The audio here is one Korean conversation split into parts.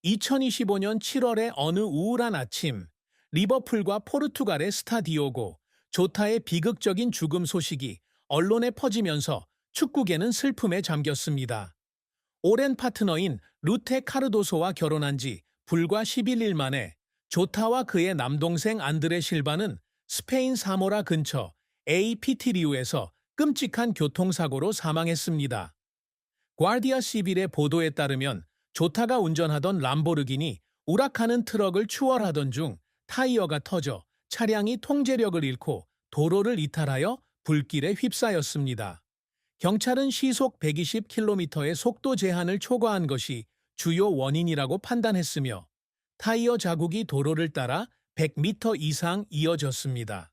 2025년 7월의 어느 우울한 아침, 리버풀과 포르투갈의 스타 디오고 조타의 비극적인 죽음 소식이 언론에 퍼지면서 축구계는 슬픔에 잠겼습니다. 오랜 파트너인 루테 카르도소와 결혼한 지 불과 11일 만에 조타와 그의 남동생 안드레 실바는 스페인 사모라 근처 에이피티리우에서 끔찍한 교통사고로 사망했습니다. 과르디아 시빌의 보도에 따르면 조타가 운전하던 람보르기니 우락하는 트럭을 추월하던 중 타이어가 터져 차량이 통제력을 잃고 도로를 이탈하여 불길에 휩싸였습니다. 경찰은 시속 120km의 속도 제한을 초과한 것이 주요 원인이라고 판단했으며 타이어 자국이 도로를 따라 100m 이상 이어졌습니다.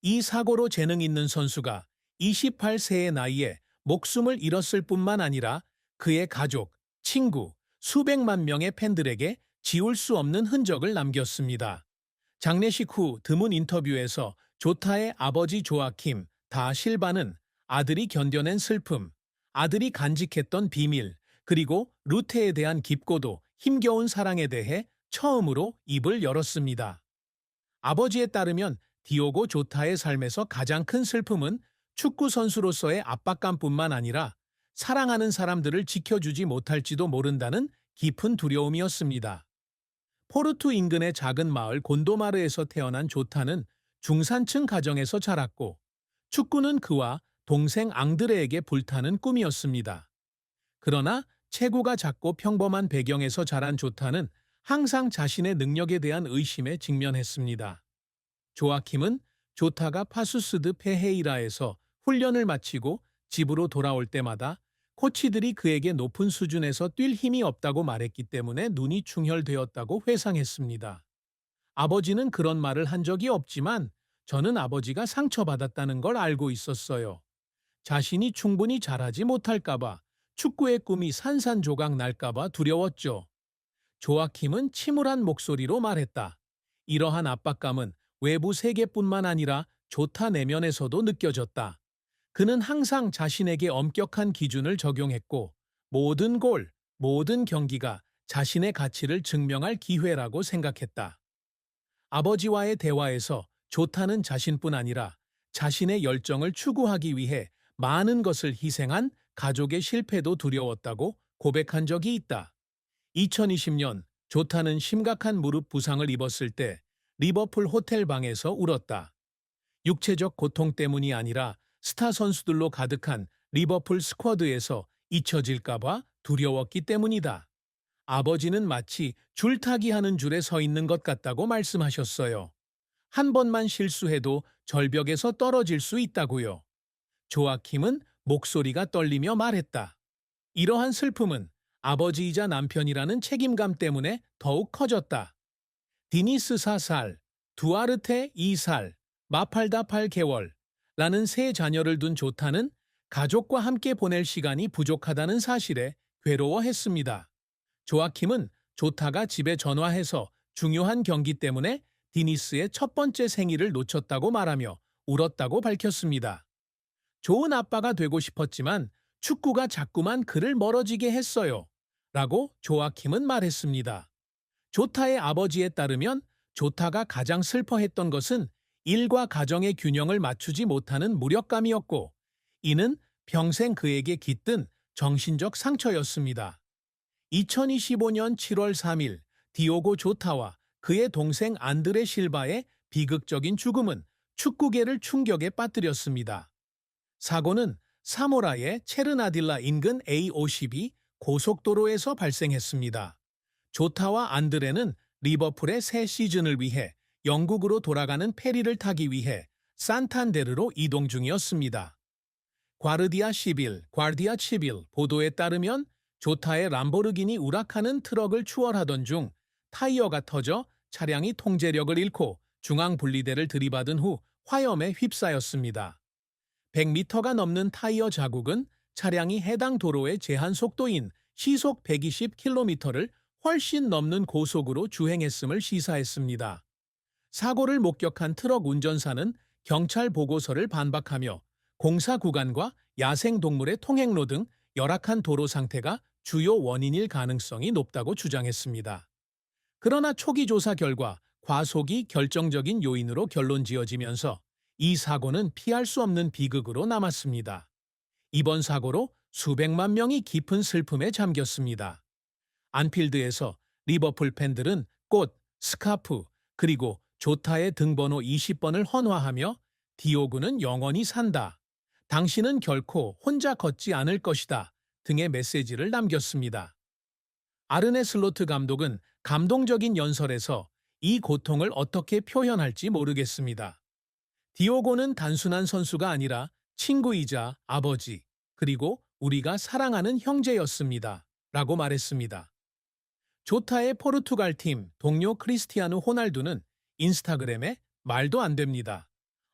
이 사고로 재능 있는 선수가 28세의 나이에 목숨을 잃었을 뿐만 아니라 그의 가족, 친구, 수백만 명의 팬들에게 지울 수 없는 흔적을 남겼습니다. 장례식 후 드문 인터뷰에서 조타의 아버지 조아킴 다 실바는 아들이 견뎌낸 슬픔, 아들이 간직했던 비밀, 그리고 루테에 대한 깊고도 힘겨운 사랑에 대해 처음으로 입을 열었습니다. 아버지에 따르면 디오고 조타의 삶에서 가장 큰 슬픔은 축구 선수로서의 압박감뿐만 아니라 사랑하는 사람들을 지켜주지 못할지도 모른다는 깊은 두려움이었습니다. 포르투 인근의 작은 마을 곤도마르에서 태어난 조타는 중산층 가정에서 자랐고 축구는 그와 동생 앙드레에게 불타는 꿈이었습니다. 그러나 체구가 작고 평범한 배경에서 자란 조타는 항상 자신의 능력에 대한 의심에 직면했습니다. 조아킴은 조타가 파수스드 페헤이라에서 훈련을 마치고 집으로 돌아올 때마다 코치들이 그에게 높은 수준에서 뛸 힘이 없다고 말했기 때문에 눈이 충혈되었다고 회상했습니다. 아버지는 그런 말을 한 적이 없지만 저는 아버지가 상처받았다는 걸 알고 있었어요. 자신이 충분히 잘하지 못할까봐, 축구의 꿈이 산산조각 날까봐 두려웠죠. 조아킴은 침울한 목소리로 말했다. 이러한 압박감은 외부 세계뿐만 아니라 조타 내면에서도 느껴졌다. 그는 항상 자신에게 엄격한 기준을 적용했고 모든 골, 모든 경기가 자신의 가치를 증명할 기회라고 생각했다. 아버지와의 대화에서 조타는 자신뿐 아니라 자신의 열정을 추구하기 위해 많은 것을 희생한 가족의 실패도 두려웠다고 고백한 적이 있다. 2020년 조타는 심각한 무릎 부상을 입었을 때 리버풀 호텔 방에서 울었다. 육체적 고통 때문이 아니라 스타 선수들로 가득한 리버풀 스쿼드에서 잊혀질까봐 두려웠기 때문이다. 아버지는 마치 줄타기 하는 줄에 서 있는 것 같다고 말씀하셨어요. 한 번만 실수해도 절벽에서 떨어질 수 있다고요. 조아킴은 목소리가 떨리며 말했다. 이러한 슬픔은 아버지이자 남편이라는 책임감 때문에 더욱 커졌다. 디니스 4살, 두아르테 2살, 마팔다 8개월, 라는 세 자녀를 둔 조타는 가족과 함께 보낼 시간이 부족하다는 사실에 괴로워했습니다. 조아킴은 조타가 집에 전화해서 중요한 경기 때문에 디니스의 첫 번째 생일을 놓쳤다고 말하며 울었다고 밝혔습니다. 좋은 아빠가 되고 싶었지만 축구가 자꾸만 그를 멀어지게 했어요. 라고 조아킴은 말했습니다. 조타의 아버지에 따르면 조타가 가장 슬퍼했던 것은 일과 가정의 균형을 맞추지 못하는 무력감이었고, 이는 평생 그에게 깃든 정신적 상처였습니다. 2025년 7월 3일 디오고 조타와 그의 동생 안드레 실바의 비극적인 죽음은 축구계를 충격에 빠뜨렸습니다. 사고는 사모라의 체르나딜라 인근 A52 고속도로에서 발생했습니다. 조타와 안드레는 리버풀의 새 시즌을 위해 영국으로 돌아가는 페리를 타기 위해 산탄데르로 이동 중이었습니다. 과르디아 시빌 보도에 따르면 조타의 람보르기니 우락하는 트럭을 추월하던 중 타이어가 터져 차량이 통제력을 잃고 중앙 분리대를 들이받은 후 화염에 휩싸였습니다. 100m가 넘는 타이어 자국은 차량이 해당 도로의 제한 속도인 시속 120km를 훨씬 넘는 고속으로 주행했음을 시사했습니다. 사고를 목격한 트럭 운전사는 경찰 보고서를 반박하며 공사 구간과 야생동물의 통행로 등 열악한 도로 상태가 주요 원인일 가능성이 높다고 주장했습니다. 그러나 초기 조사 결과 과속이 결정적인 요인으로 결론 지어지면서 이 사고는 피할 수 없는 비극으로 남았습니다. 이번 사고로 수백만 명이 깊은 슬픔에 잠겼습니다. 안필드에서 리버풀 팬들은 꽃, 스카프, 그리고 조타의 등번호 20번을 헌화하며 디오그는 영원히 산다. 당신은 결코 혼자 걷지 않을 것이다. 등의 메시지를 남겼습니다. 아르네 슬로트 감독은 감동적인 연설에서 이 고통을 어떻게 표현할지 모르겠습니다. 디오고는 단순한 선수가 아니라 친구이자 아버지, 그리고 우리가 사랑하는 형제였습니다. 라고 말했습니다. 조타의 포르투갈 팀 동료 크리스티아누 호날두는 인스타그램에 말도 안 됩니다.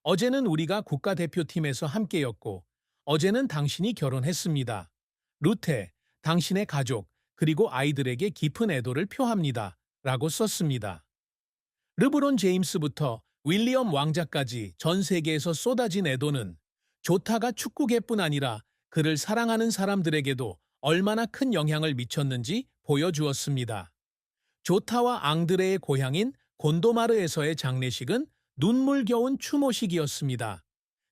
어제는 우리가 국가대표팀에서 함께였고, 어제는 당신이 결혼했습니다. 루테, 당신의 가족, 그리고 아이들에게 깊은 애도를 표합니다. 라고 썼습니다. 르브론 제임스부터 윌리엄 왕자까지 전 세계에서 쏟아진 애도는 조타가 축구계뿐 아니라 그를 사랑하는 사람들에게도 얼마나 큰 영향을 미쳤는지 보여주었습니다. 조타와 앙드레의 고향인 곤도마르에서의 장례식은 눈물겨운 추모식이었습니다.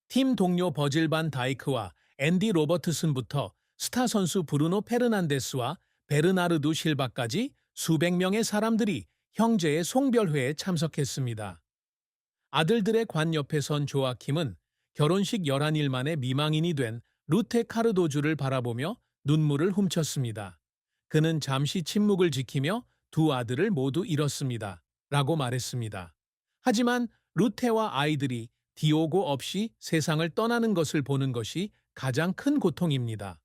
팀 동료 버질 반 다이크와 앤디 로버트슨부터 스타 선수 브루노 페르난데스와 베르나르두 실바까지 수백 명의 사람들이 형제의 송별회에 참석했습니다. 아들들의 관 옆에 선 조아킴은 결혼식 11일 만에 미망인이 된 루테 카르도주를 바라보며 눈물을 훔쳤습니다. 그는 잠시 침묵을 지키며 두 아들을 모두 잃었습니다. 라고 말했습니다. 하지만 루테와 아이들이 디오고 없이 세상을 떠나는 것을 보는 것이 가장 큰 고통입니다.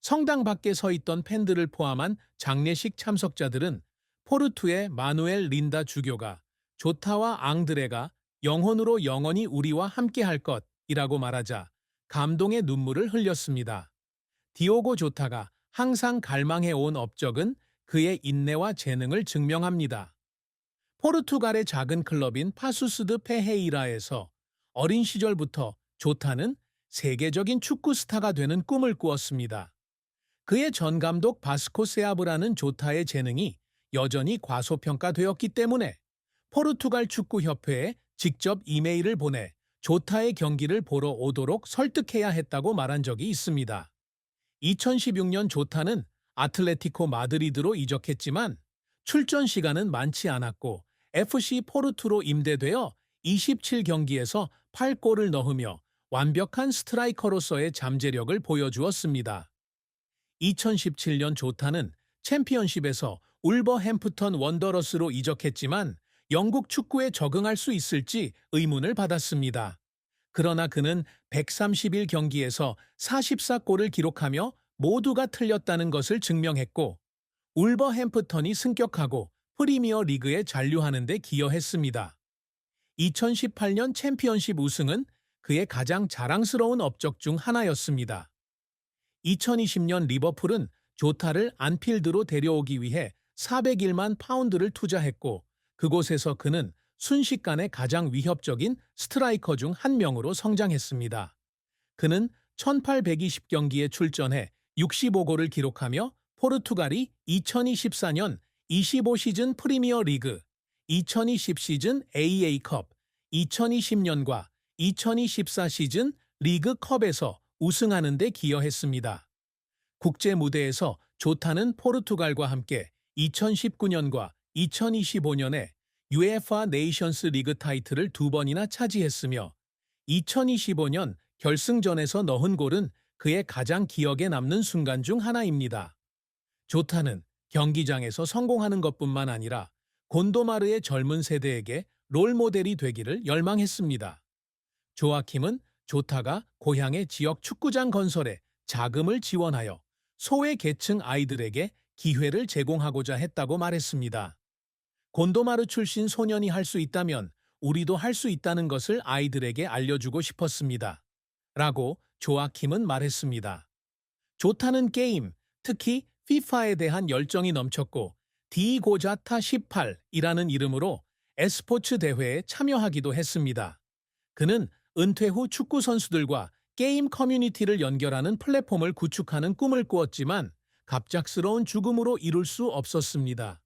성당 밖에 서 있던 팬들을 포함한 장례식 참석자들은 포르투의 마누엘 린다 주교가 조타와 앙드레가 영혼으로 영원히 우리와 함께할 것이라고 말하자 감동의 눈물을 흘렸습니다. 디오고 조타가 항상 갈망해온 업적은 그의 인내와 재능을 증명합니다. 포르투갈의 작은 클럽인 파수스드 페헤이라에서 어린 시절부터 조타는 세계적인 축구 스타가 되는 꿈을 꾸었습니다. 그의 전 감독 바스코 세아브라는 조타의 재능이 여전히 과소평가되었기 때문에 포르투갈 축구협회에 직접 이메일을 보내 조타의 경기를 보러 오도록 설득해야 했다고 말한 적이 있습니다. 2016년 조타는 아틀레티코 마드리드로 이적했지만 출전 시간은 많지 않았고 FC 포르투로 임대되어 27경기에서 8골을 넣으며 완벽한 스트라이커로서의 잠재력을 보여주었습니다. 2017년 조타는 챔피언십에서 울버햄프턴 원더러스로 이적했지만 영국 축구에 적응할 수 있을지 의문을 받았습니다. 그러나 그는 131경기에서 44골을 기록하며 모두가 틀렸다는 것을 증명했고 울버햄프턴이 승격하고 프리미어 리그에 잔류하는 데 기여했습니다. 2018년 챔피언십 우승은 그의 가장 자랑스러운 업적 중 하나였습니다. 2020년 리버풀은 조타를 안필드로 데려오기 위해 401만 파운드를 투자했고 그곳에서 그는 순식간에 가장 위협적인 스트라이커 중 한 명으로 성장했습니다. 그는 1820경기에 출전해 65골을 기록하며 포르투갈이 2024년 25시즌 프리미어 리그, 2020 시즌 AA컵, 2020년과 2024 시즌 리그컵에서 우승하는 데 기여했습니다. 국제 무대에서 조타는 포르투갈과 함께 2019년과 2025년에 UEFA 네이션스 리그 타이틀을 2번이나 차지했으며 2025년 결승전에서 넣은 골은 그의 가장 기억에 남는 순간 중 하나입니다. 조타는 경기장에서 성공하는 것뿐만 아니라 곤도마르의 젊은 세대에게 롤모델이 되기를 열망했습니다. 조아킴은 조타가 고향의 지역 축구장 건설에 자금을 지원하여 소외계층 아이들에게 기회를 제공하고자 했다고 말했습니다. 곤도마르 출신 소년이 할 수 있다면 우리도 할 수 있다는 것을 아이들에게 알려주고 싶었습니다. 라고 조아킴은 말했습니다. 조타는 게임, 특히 FIFA에 대한 열정이 넘쳤고 디고자타 18이라는 이름으로 e스포츠 대회에 참여하기도 했습니다. 그는 은퇴 후 축구 선수들과 게임 커뮤니티를 연결하는 플랫폼을 구축하는 꿈을 꾸었지만 갑작스러운 죽음으로 이룰 수 없었습니다.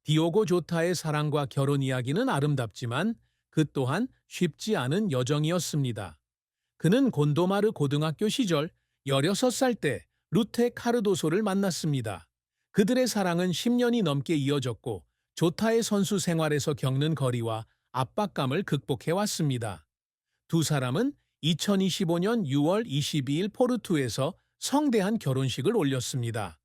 디오고 조타의 사랑과 결혼 이야기는 아름답지만 그 또한 쉽지 않은 여정이었습니다. 그는 곤도마르 고등학교 시절 16살 때 루테 카르도소를 만났습니다. 그들의 사랑은 10년이 넘게 이어졌고 조타의 선수 생활에서 겪는 거리와 압박감을 극복해 왔습니다. 두 사람은 2025년 6월 22일 포르투에서 성대한 결혼식을 올렸습니다.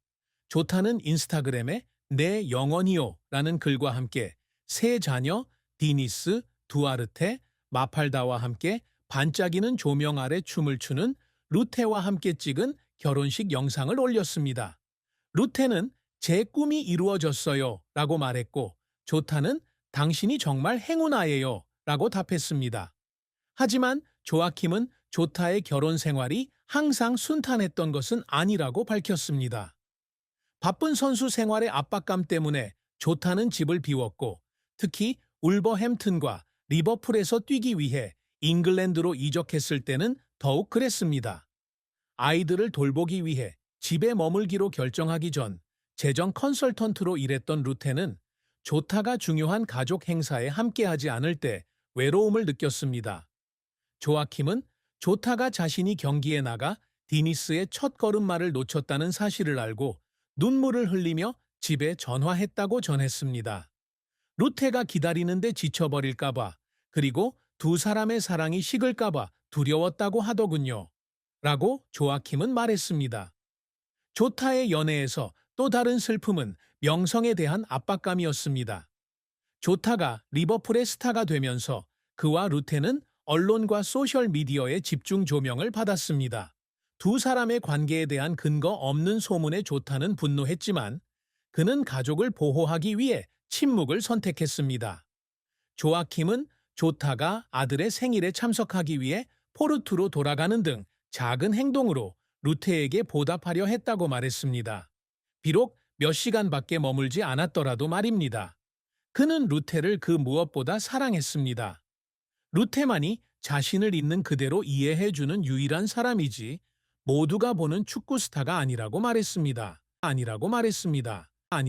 조타는 인스타그램에 내 영원히요 라는 글과 함께 세 자녀 디니스, 두아르테, 마팔다와 함께 반짝이는 조명 아래 춤을 추는 루테와 함께 찍은 결혼식 영상을 올렸습니다. 루테는 제 꿈이 이루어졌어요 라고 말했고 조타는 당신이 정말 행운아예요 라고 답했습니다. 하지만 조아킴은 조타의 결혼 생활이 항상 순탄했던 것은 아니라고 밝혔습니다. 바쁜 선수 생활의 압박감 때문에 조타는 집을 비웠고 특히 울버햄튼과 리버풀에서 뛰기 위해 잉글랜드로 이적했을 때는 더욱 그랬습니다. 아이들을 돌보기 위해 집에 머물기로 결정하기 전 재정 컨설턴트로 일했던 루테는 조타가 중요한 가족 행사에 함께하지 않을 때 외로움을 느꼈습니다. 조아킴은 조타가 자신이 경기에 나가 디니스의 첫 걸음마를 놓쳤다는 사실을 알고 눈물을 흘리며 집에 전화했다고 전했습니다. 루테가 기다리는데 지쳐버릴까봐 그리고 두 사람의 사랑이 식을까봐 두려웠다고 하더군요. 라고 조아킴은 말했습니다. 조타의 연애에서 또 다른 슬픔은 명성에 대한 압박감이었습니다. 조타가 리버풀의 스타가 되면서 그와 루테는 언론과 소셜미디어의 집중 조명을 받았습니다. 두 사람의 관계에 대한 근거 없는 소문에 조타는 분노했지만 그는 가족을 보호하기 위해 침묵을 선택했습니다. 조아킴은 조타가 아들의 생일에 참석하기 위해 포르투로 돌아가는 등 작은 행동으로 루테에게 보답하려 했다고 말했습니다. 비록 몇 시간밖에 머물지 않았더라도 말입니다. 그는 루테를 그 무엇보다 사랑했습니다. 루테만이 자신을 있는 그대로 이해해주는 유일한 사람이지 모두가 보는 축구 스타가 아니라고 말했습니다.